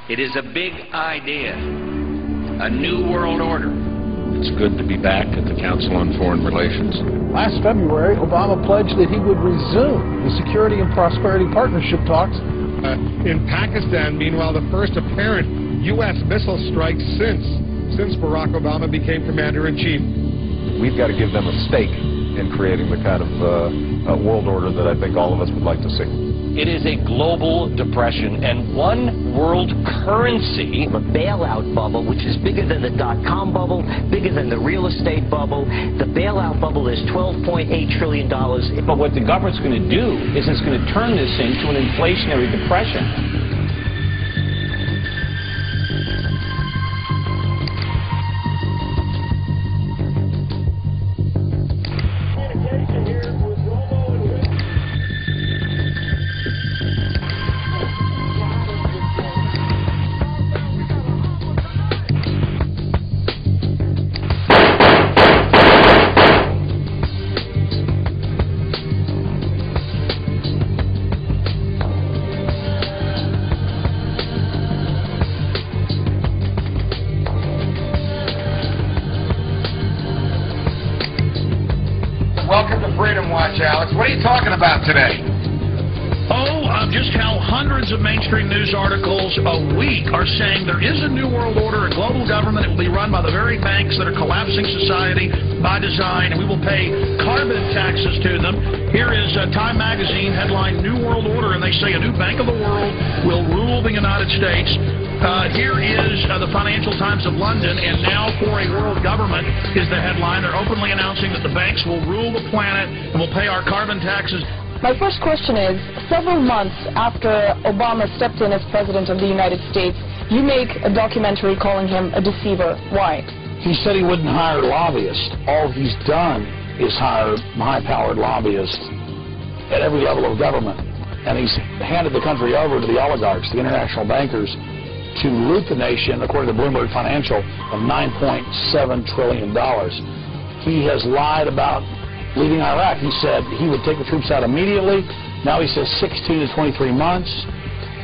It is a big idea, a new world order. It's good to be back at the Council on Foreign Relations. Last February, Obama pledged that he would resume the Security and Prosperity Partnership talks. In Pakistan, meanwhile, the first apparent U.S. missile strike since Barack Obama became commander-in-chief. We've got to give them a stake in creating the kind of world order that I think all of us would like to see. It is a global depression, and one world currency. A bailout bubble, which is bigger than the dot-com bubble, bigger than the real estate bubble. The bailout bubble is $12.8 trillion. But what the government's going to do is it's going to turn this into an inflationary depression. Welcome to Freedom Watch, Alex. What are you talking about today? Just how hundreds of mainstream news articles a week are saying there is a new world order, a global government. It will be run by the very banks that are collapsing society by design, and we will pay carbon taxes to them. Here is Time Magazine headline, New World Order, and they say a new bank of the world will rule the United States. Here is the Financial Times of London, and now for a world government is the headline. They're openly announcing that the banks will rule the planet and will pay our carbon taxes. My first question is, several months after Obama stepped in as President of the United States, you make a documentary calling him a deceiver. Why? He said he wouldn't hire lobbyists. All he's done is hire high-powered lobbyists at every level of government. And he's handed the country over to the oligarchs, the international bankers, to loot the nation, according to Bloomberg Financial, of $9.7 trillion. He has lied about leaving Iraq. He said he would take the troops out immediately. Now he says 16 to 23 months,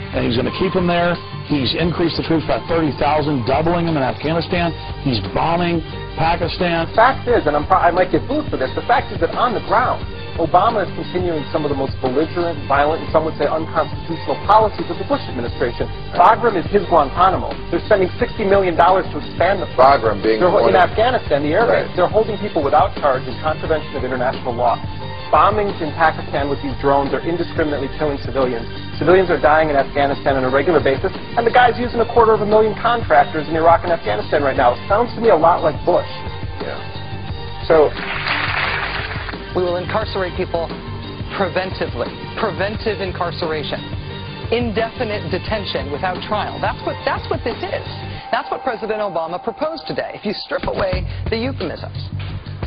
and he's going to keep them there. He's increased the troops by 30,000, doubling them in Afghanistan. He's bombing Pakistan. The fact is, and I might get booed for this, the fact is that on the ground, Obama is continuing some of the most belligerent, violent, and some would say unconstitutional policies of the Bush administration. Bagram is his Guantanamo. They're spending $60 million to expand the Bagram being in Afghanistan, the air base. They're holding people without charge in contravention of international law. Bombings in Pakistan with these drones are indiscriminately killing civilians. Civilians are dying in Afghanistan on a regular basis, and the guy's using 250,000 contractors in Iraq and Afghanistan right now. It sounds to me a lot like Bush. Yeah. So we will incarcerate people preventively. Preventive incarceration. Indefinite detention without trial. That's what this is. That's what President Obama proposed today, if you strip away the euphemisms.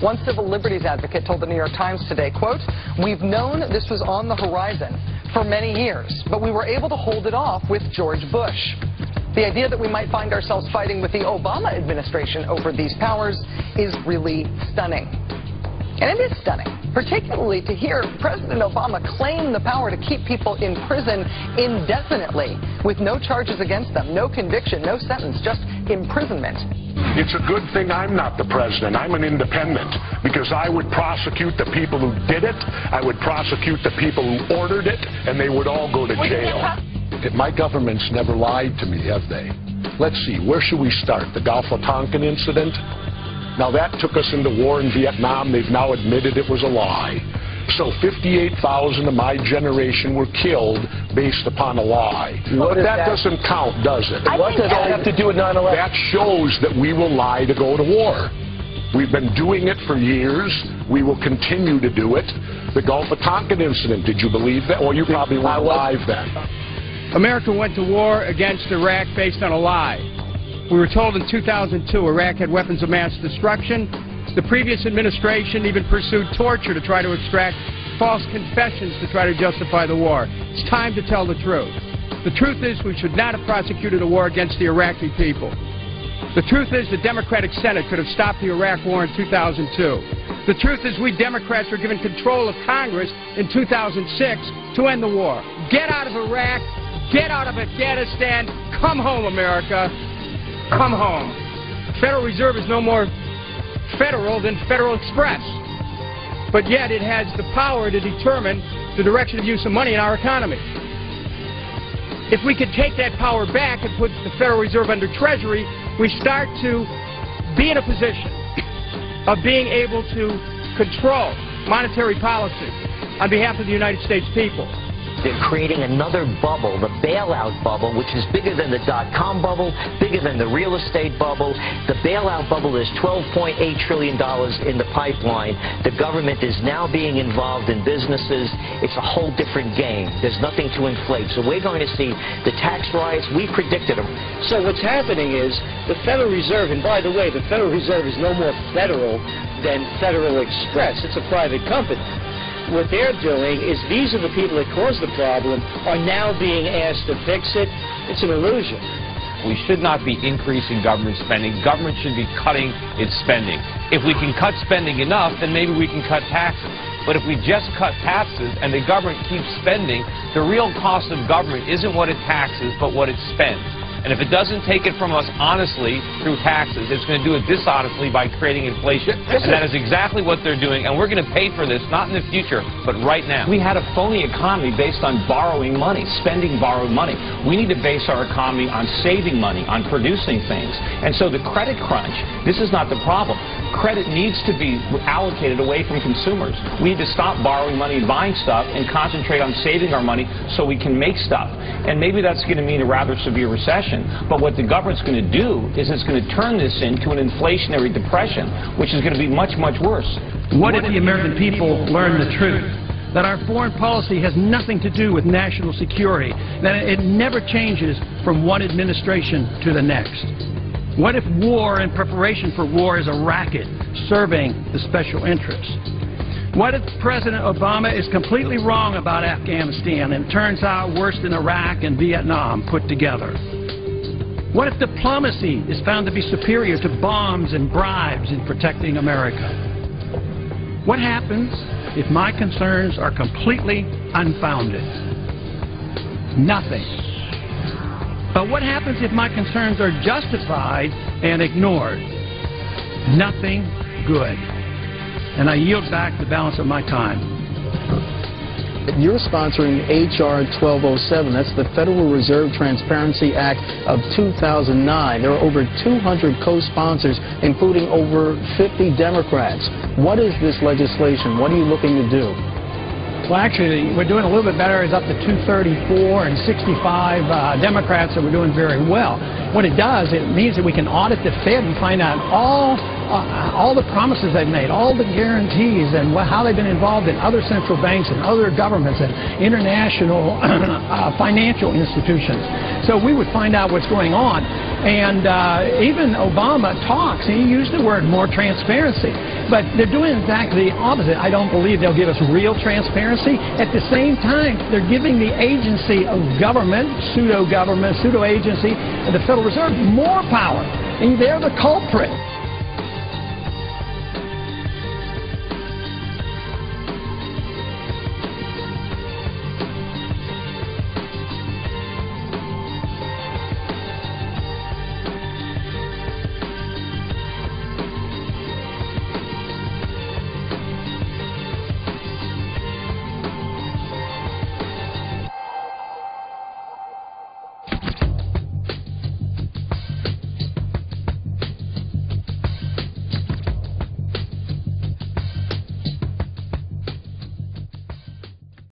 One civil liberties advocate told the New York Times today, quote, "We've known this was on the horizon for many years, but we were able to hold it off with George Bush." The idea that we might find ourselves fighting with the Obama administration over these powers is really stunning. And it is stunning, particularly to hear President Obama claim the power to keep people in prison indefinitely with no charges against them, no conviction, no sentence, just imprisonment. It's a good thing I'm not the president. I'm an independent, because I would prosecute the people who did it, I would prosecute the people who ordered it, and they would all go to jail. My government's never lied to me, have they? Let's see, where should we start? The Gulf of Tonkin incident? Now that took us into war in Vietnam. They've now admitted it was a lie. So 58,000 of my generation were killed based upon a lie. But that doesn't count, does it? What does that have to do with 9/11? That shows that we will lie to go to war. We've been doing it for years. We will continue to do it. The Gulf of Tonkin incident, did you believe that? Or you probably weren't alive then. America went to war against Iraq based on a lie. We were told in 2002 Iraq had weapons of mass destruction. The previous administration even pursued torture to try to extract false confessions to try to justify the war. It's time to tell the truth. The truth is we should not have prosecuted a war against the Iraqi people. The truth is the Democratic Senate could have stopped the Iraq war in 2002. The truth is we Democrats were given control of Congress in 2006 to end the war. Get out of Iraq. Get out of Afghanistan. Come home, America. Come home. Federal Reserve is no more federal than Federal Express. But yet it has the power to determine the direction of use of money in our economy. If we could take that power back and put the Federal Reserve under Treasury, we start to be in a position of being able to control monetary policy on behalf of the United States people. They're creating another bubble, the bailout bubble, which is bigger than the dot-com bubble, bigger than the real estate bubble. The bailout bubble is $12.8 trillion in the pipeline. The government is now being involved in businesses. It's a whole different game. There's nothing to inflate. So we're going to see the tax riots. We predicted them. So what's happening is the Federal Reserve, and by the way, the Federal Reserve is no more federal than Federal Express. It's a private company. What they're doing is these are the people that caused the problem are now being asked to fix it. It's an illusion. We should not be increasing government spending. Government should be cutting its spending. If we can cut spending enough, then maybe we can cut taxes. But if we just cut taxes and the government keeps spending, the real cost of government isn't what it taxes, but what it spends. And if it doesn't take it from us honestly through taxes, it's going to do it dishonestly by creating inflation. And that is exactly what they're doing. And we're going to pay for this, not in the future, but right now. We had a phony economy based on borrowing money, spending borrowed money. We need to base our economy on saving money, on producing things. And so the credit crunch, this is not the problem. Credit needs to be allocated away from consumers. We need to stop borrowing money and buying stuff and concentrate on saving our money so we can make stuff. And maybe that's going to mean a rather severe recession. But what the government's going to do is it's going to turn this into an inflationary depression, which is going to be much, much worse. What if the American people learn the truth? That our foreign policy has nothing to do with national security, that it never changes from one administration to the next. What if war and preparation for war is a racket serving the special interests? What if President Obama is completely wrong about Afghanistan and it turns out worse than Iraq and Vietnam put together? What if diplomacy is found to be superior to bombs and bribes in protecting America? What happens if my concerns are completely unfounded? Nothing. But what happens if my concerns are justified and ignored? Nothing good. And I yield back the balance of my time. You're sponsoring H.R. 1207. That's the Federal Reserve Transparency Act of 2009. There are over 200 co-sponsors, including over 50 Democrats. What is this legislation? What are you looking to do? Well, actually, we're doing a little bit better. It's up to 234 and 65 Democrats, so we're doing very well. What it does, it means that we can audit the Fed and find out all the promises they've made, all the guarantees, and how they've been involved in other central banks and other governments and international financial institutions. So we would find out what's going on. And even Obama talks, he used the word more transparency. But they're doing exactly the opposite. I don't believe they'll give us real transparency. At the same time, they're giving the agency of government, pseudo-agency, the Federal Reserve, more power. And they're the culprit.